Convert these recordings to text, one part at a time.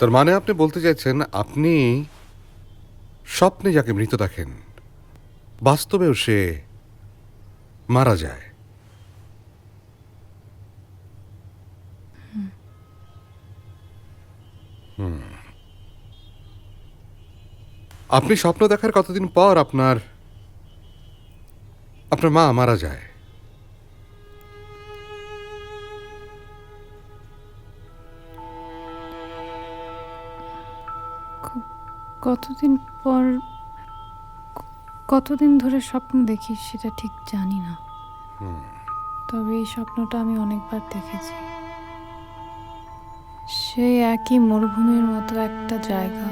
তার মানে আপনি বলতে চাইছেন আপনি স্বপ্নে যাকে মৃত দেখেন বাস্তবেও সে মারা যায়। আপনি স্বপ্ন দেখার কতদিন পর আপনার আপনার মা মারা যায়? কতদিন পর, কতদিন ধরে স্বপ্ন দেখি সেটা ঠিক জানি না, তবে এই স্বপ্নটা আমি অনেকবার দেখেছি। সেই একই মরুভূমির মতো একটা জায়গা,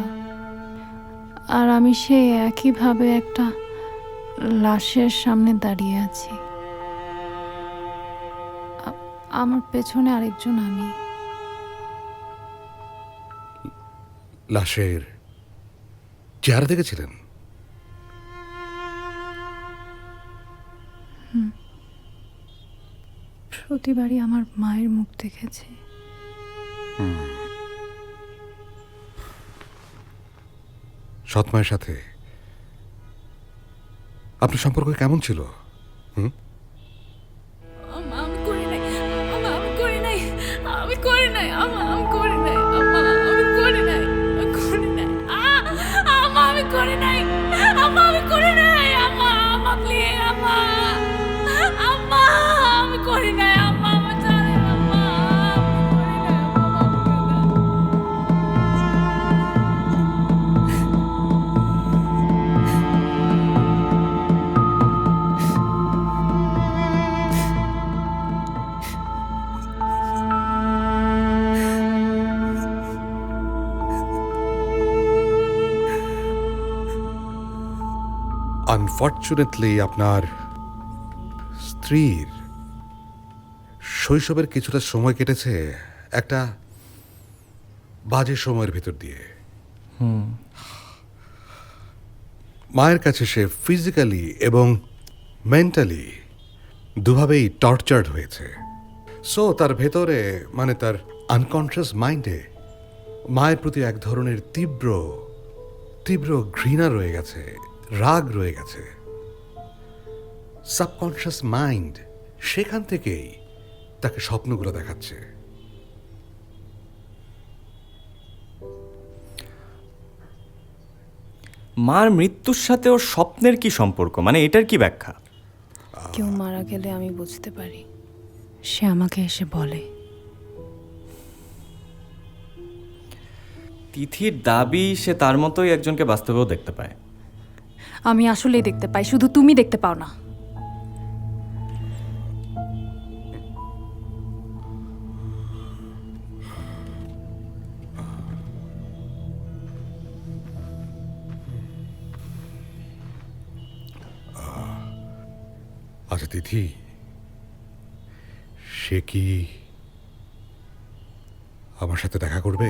আর আমি সেই একইভাবে একটা লাশের সামনে দাঁড়িয়ে আছি। আমার পেছনে আরেকজন আমি। লাশের চেহারা দেখেছিলেন? প্রতিবারই আমার মায়ের মুখ দেখেছি। সৎমায়ের সাথে আপনার সম্পর্ক কেমন ছিল? আমি করি নাই, আমি করি নাই, আমি করি নাই, আমি করি নাই, আমি করি নাই, আমি করি নাই, আমি করি নাই, আমি করি নাই, প্লিজ, আমি করি নাই, আমার জানে, আনফর্চুনেটলি আপনার স্ত্রীর শৈশবের কিছুটা সময় কেটেছে একটা বাজে সময়ের ভেতর দিয়ে। মায়ের কাছে সে ফিজিক্যালি এবং মেন্টালি দুভাবেই টর্চার্ড হয়েছে। সো তার ভেতরে মানে তার আনকনশিয়াস মাইন্ডে মায়ের প্রতি এক ধরনের তীব্র তীব্র ঘৃণা রয়ে গেছে, রাগ রয়ে গেছে। সাবকনশিয়াস মাইন্ড সেখান থেকেই তাকে স্বপ্নগুলো দেখাচ্ছে। মার মৃত্যুর সাথে ওর স্বপ্নের কি সম্পর্ক, মানে এটার কি ব্যাখ্যা? কেউ মারা গেলে আমি বুঝতে পারি, সে আমাকে এসে বলে। তিথির দাবি সে তার মতোই একজনকে বাস্তবেও দেখতে পায়। আমি আসলেই দেখতে পাই, শুধু তুমি দেখতে পাও না। আচ্ছা তিথি, সে কি আমার সাথে দেখা করবে?